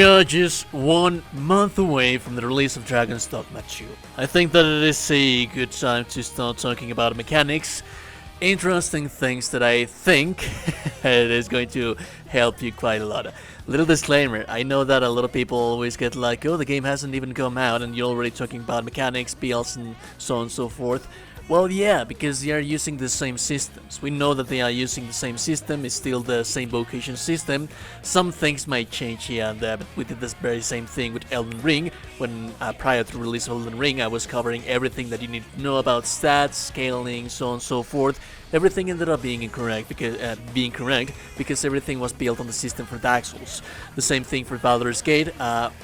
are just 1 month away from the release of Dragon's Dogma 2. I think that it is a good time to start talking about mechanics, interesting things that I think it is going to help you quite a lot. Little disclaimer, I know that a lot of people always get like, oh, the game hasn't even come out and you're already talking about mechanics, builds and so on and so forth. Well, yeah, because they are using the same systems. We know that they are using the same system, it's still the same Vocation system. Some things might change here and there, but we did this very same thing with Elden Ring. When prior to the release of Elden Ring, I was covering everything that you need to know about stats, scaling, so on and so forth. Everything ended up being correct because everything was built on the system for Dark Souls. The same thing for Baldur's Gate.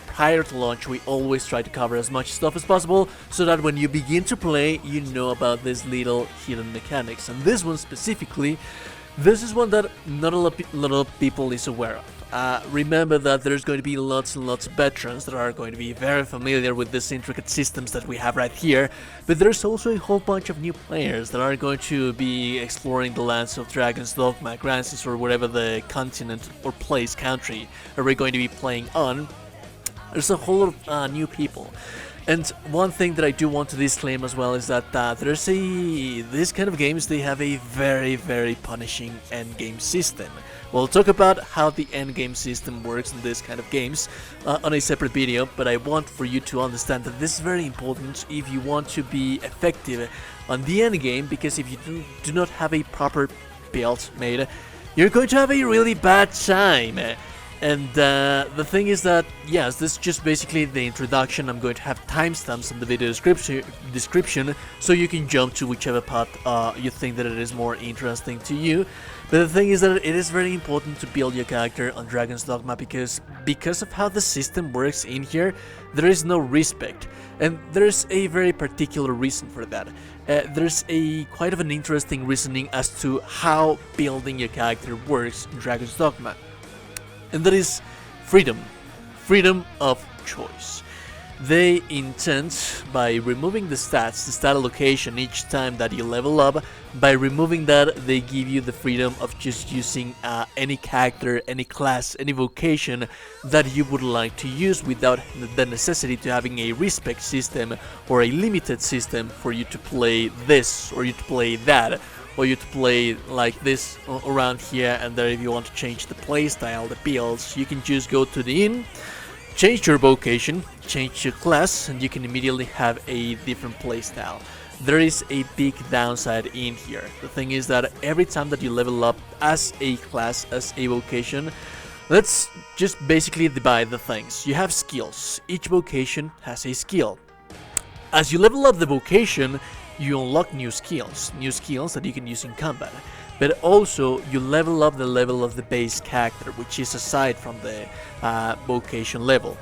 Prior to launch, we always try to cover as much stuff as possible so that when you begin to play, you know about these little hidden mechanics. And this one specifically, this is one that not a lot of people is aware of. Remember that there's going to be lots and lots of veterans that are going to be very familiar with these intricate systems that we have right here, but there's also a whole bunch of new players that are going to be exploring the lands of Dragon's Dogma, Grances, or whatever the continent or country are we going to be playing on. There's a whole lot of new people. And one thing that I do want to disclaim as well is that these kind of games, they have a very, very punishing endgame system. We'll talk about how the endgame system works in this kind of games on a separate video, but I want for you to understand that this is very important if you want to be effective on the endgame, because if you do not have a proper build made, you're going to have a really bad time. And the thing is that, yes, this is just basically the introduction. I'm going to have timestamps in the video description so you can jump to whichever part you think that it is more interesting to you. But the thing is that it is very important to build your character on Dragon's Dogma because of how the system works in here, there is no respect. And there's a very particular reason for that. There's quite of an interesting reasoning as to how building your character works in Dragon's Dogma. And that is freedom of choice. They intend, by removing the stats, the stat allocation each time that you level up, by removing that, they give you the freedom of just using any character, any class, any vocation that you would like to use without the necessity to having a respect system or a limited system for you to play this or you to play that. Or you to play like this around here and there. If you want to change the playstyle, the builds, you can just go to the inn, change your vocation, change your class, and you can immediately have a different playstyle. There is a big downside in here. The thing is that every time that you level up as a class, as a vocation, let's just basically divide the things. You have skills. Each vocation has a skill. As you level up the vocation, you unlock new skills that you can use in combat, but also you level up the level of the base character, which is aside from the vocation level.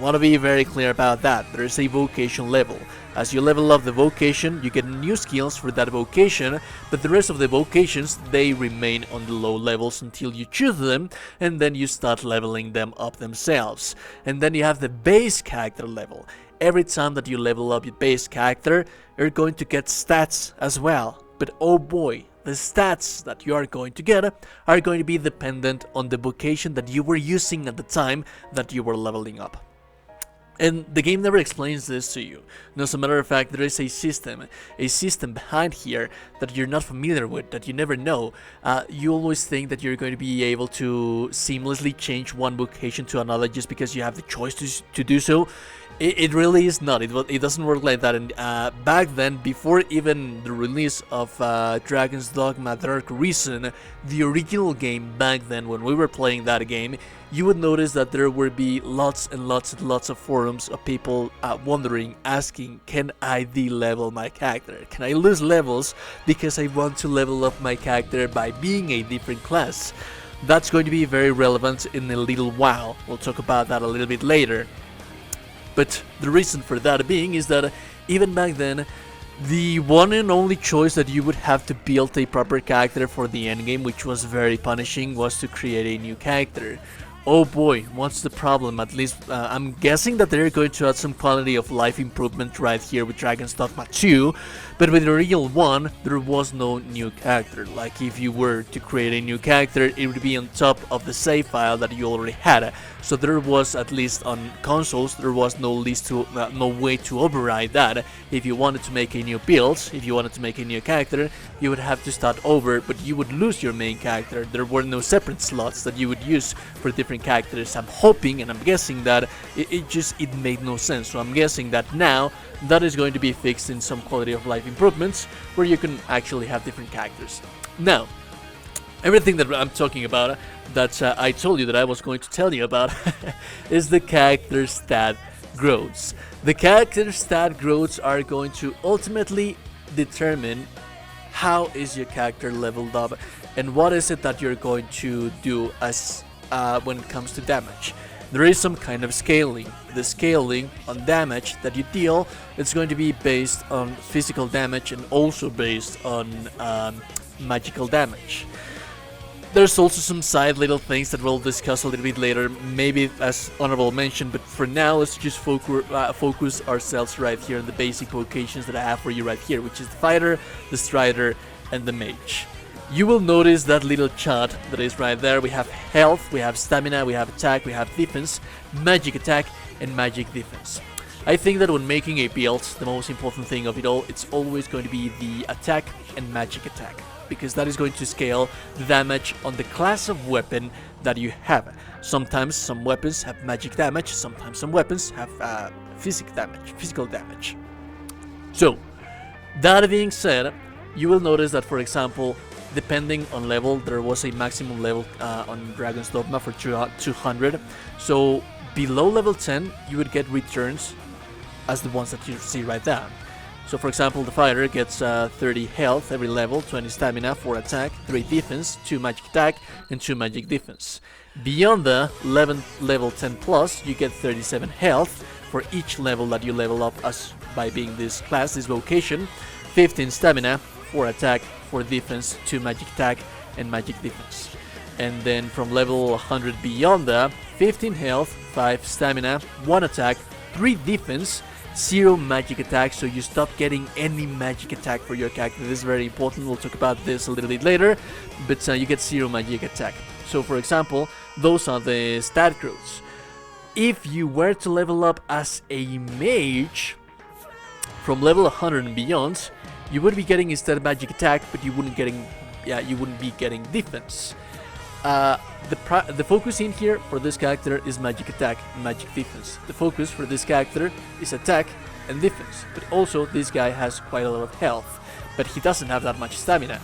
Want to be very clear about that. There is a vocation level. As you level up the vocation, you get new skills for that vocation, but the rest of the vocations, they remain on the low levels until you choose them, and then you start leveling them up themselves. And then you have the base character level. Every time that you level up your base character, you're going to get stats as well. But oh boy, the stats that you are going to get are going to be dependent on the vocation that you were using at the time that you were leveling up. And the game never explains this to you. No, as a matter of fact, there is a system behind here that you're not familiar with, that you never know. You always think that you're going to be able to seamlessly change one vocation to another just because you have the choice to do so. It really is not. It doesn't work like that. And back then, before even the release of Dragon's Dogma Dark Reason, the original game back then, when we were playing that game, you would notice that there would be lots and lots and lots of forums of people wondering, asking, can I de-level my character? Can I lose levels because I want to level up my character by being a different class? That's going to be very relevant in a little while. We'll talk about that a little bit later. But the reason for that being is that even back then, the one and only choice that you would have to build a proper character for the endgame, which was very punishing, was to create a new character. Oh boy, what's the problem? At least I'm guessing that they're going to add some quality of life improvement right here with Dragon's Dogma 2, but with the original one, there was no new character. Like, if you were to create a new character, it would be on top of the save file that you already had. So there was, at least on consoles, there was no way to override that. If you wanted to make a new build, if you wanted to make a new character, you would have to start over, but you would lose your main character. There were no separate slots that you would use for different characters. I'm hoping and I'm guessing that it made no sense. So I'm guessing that now that is going to be fixed in some quality of life improvements where you can actually have different characters. Now, everything that I'm talking about, that I told you that I was going to tell you about, is the character stat growths. The character stat growths are going to ultimately determine how is your character leveled up and what is it that you're going to do as when it comes to damage. There is some kind of scaling. The scaling on damage that you deal, it's going to be based on physical damage and also based on magical damage. There's also some side little things that we'll discuss a little bit later, maybe as honorable mention, but for now let's just focus ourselves right here on the basic vocations that I have for you right here, which is the fighter, the strider, and the mage. You will notice that little chart that is right there. We have health, we have stamina, we have attack, we have defense, magic attack, and magic defense. I think that when making a build, the most important thing of it all, it's always going to be the attack and magic attack, because that is going to scale the damage on the class of weapon that you have. Sometimes some weapons have magic damage, sometimes some weapons have physical damage. So, that being said, you will notice that, for example, depending on level, there was a maximum level on Dragon's Dogma for 200. So below level 10, you would get returns as the ones that you see right there. So for example, the fighter gets 30 health every level, 20 stamina, 4 attack, 3 defense, 2 magic attack, and 2 magic defense. Beyond the level 10 plus, you get 37 health for each level that you level up as by being this class, this vocation, 15 stamina, 4 attack, 4 defense, 2 magic attack, and magic defense. And then from level 100 beyond that, 15 health, 5 stamina, 1 attack, 3 defense, 0 magic attack, so you stop getting any magic attack for your character. This is very important, we'll talk about this a little bit later, but you get 0 magic attack. So for example, those are the stat growths. If you were to level up as a mage, from level 100 and beyond, you would be getting instead magic attack, but you wouldn't be getting defense. The focus in here for this character is magic attack and magic defense. The focus for this character is attack and defense, but also this guy has quite a lot of health, but he doesn't have that much stamina.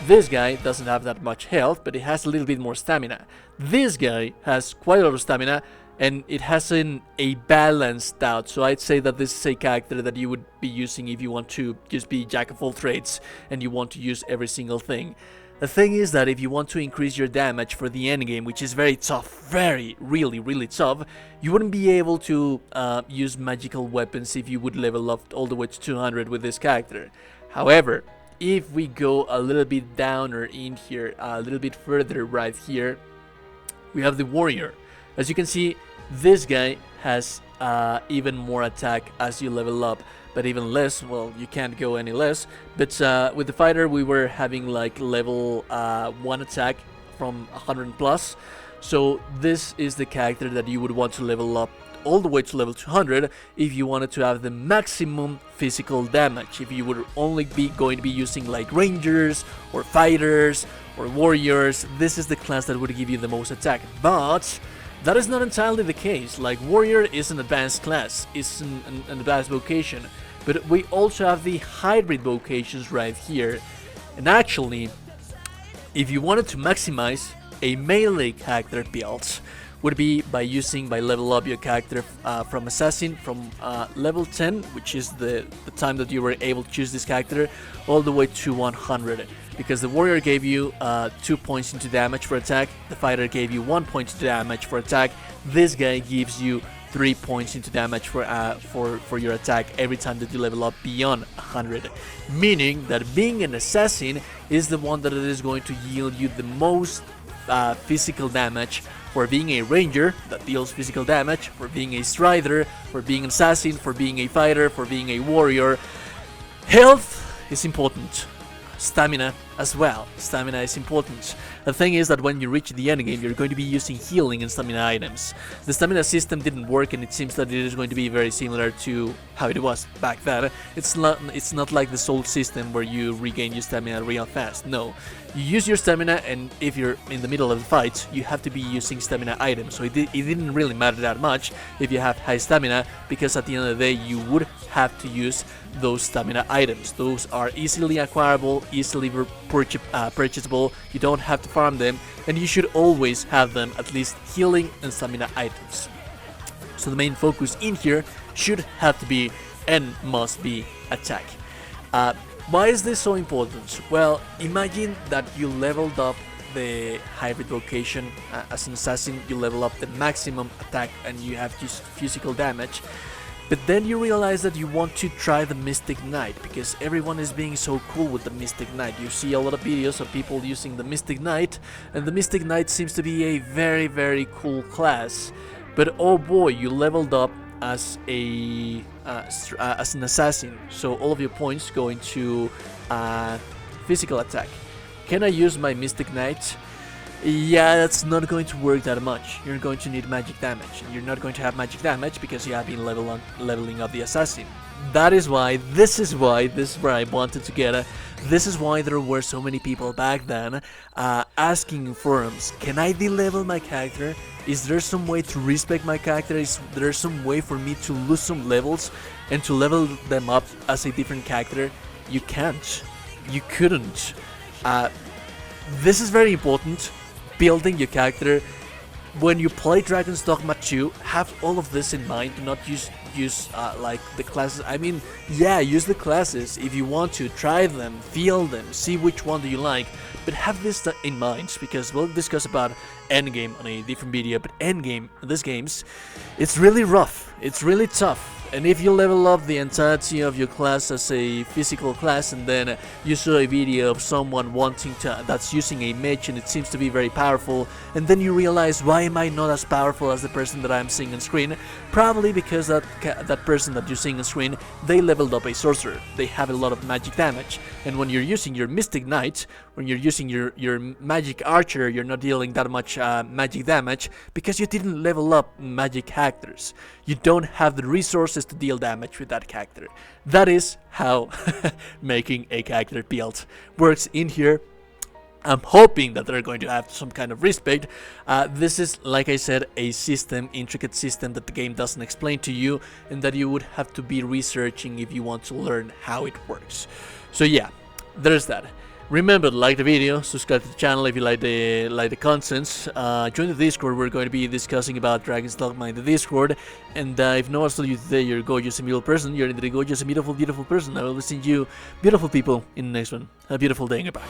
This guy doesn't have that much health, but he has a little bit more stamina. This guy has quite a lot of stamina, and it hasn't a balanced out, so I'd say that this is a character that you would be using if you want to just be jack of all trades and you want to use every single thing. The thing is that if you want to increase your damage for the endgame, which is very tough, really tough, you wouldn't be able to use magical weapons if you would level up all the way to 200 with this character. However, if we go a little bit down or in here, a little bit further right here, we have the warrior. As you can see, this guy has even more attack as you level up, but even less. Well, you can't go any less, but with the fighter we were having like level 1 attack from 100 plus, so this is the character that you would want to level up all the way to level 200 if you wanted to have the maximum physical damage. If you would only be going to be using like rangers or fighters or warriors, this is the class that would give you the most attack. But that is not entirely the case. Like, warrior is an advanced class, it's an advanced vocation, but we also have the hybrid vocations right here. And actually, if you wanted to maximize a melee character build, would be by level up your character from assassin from level 10, which is the time that you were able to choose this character, all the way to 100. Because the warrior gave you 2 points into damage for attack, the fighter gave you 1 point into damage for attack, this guy gives you 3 points into damage for your attack every time that you level up beyond 100. Meaning that being an assassin is the one that is going to yield you the most physical damage, for being a ranger that deals physical damage, for being a strider, for being an assassin, for being a fighter, for being a warrior. Health is important. Stamina as well. Stamina is important. The thing is that when you reach the end game, you're going to be using healing and stamina items. The stamina system didn't work, and it seems that it is going to be very similar to how it was back then. It's not like the soul system where you regain your stamina real fast. No, you use your stamina, and if you're in the middle of the fight, you have to be using stamina items. So it didn't really matter that much if you have high stamina, because at the end of the day, you would have to use those stamina items. Those are easily acquirable, easily purchasable. You don't have to farm them, and you should always have them, at least healing and stamina items. So the main focus in here should have to be and must be attack. Why is this so important? Well, imagine that you leveled up the hybrid vocation as an assassin. You level up the maximum attack and you have just physical damage. But then you realize that you want to try the Mystic Knight, because everyone is being so cool with the Mystic Knight. You see a lot of videos of people using the Mystic Knight, and the Mystic Knight seems to be a very, very cool class. But oh boy, you leveled up as an assassin, so all of your points go into physical attack. Can I use my Mystic Knight? Yeah, that's not going to work that much. You're going to need magic damage, and you're not going to have magic damage because you have been leveling up the assassin. This is where I wanted to get. This is why there were so many people back then asking in forums, can I de-level my character? Is there some way to respec my character? Is there some way for me to lose some levels and to level them up as a different character? You can't. You couldn't. This is very important. Building your character. When you play Dragon's Dogma 2, have all of this in mind. Do not use like the classes. I mean, yeah, use the classes if you want to. Try them, feel them, see which one do you like. But have this in mind, because we'll discuss about endgame on a different video. But endgame, this games, it's really rough. It's really tough. And if you level up the entirety of your class as a physical class, and then you saw a video of someone that's using a mage and it seems to be very powerful, and then you realize, why am I not as powerful as the person that I'm seeing on screen? Probably because that person that you're seeing on screen, they leveled up a sorcerer. They have a lot of magic damage, and when you're using your Mystic Knight, when you're using your magic archer, you're not dealing that much magic damage because you didn't level up magic characters. You don't have the resources to deal damage with that character. That is how making a character build works in here. I'm hoping that they're going to have some kind of respect. This is, like I said, a intricate system that the game doesn't explain to you, and that you would have to be researching if you want to learn how it works. So yeah, there's that. Remember to like the video, subscribe to the channel if you like the contents. Join the Discord. We're going to be discussing about Dragon's Dogma in the Discord. And if no one told you today you're a gorgeous and beautiful person, you're indeed a gorgeous and beautiful, beautiful person. I will see you, beautiful people, in the next one. Have a beautiful day and goodbye.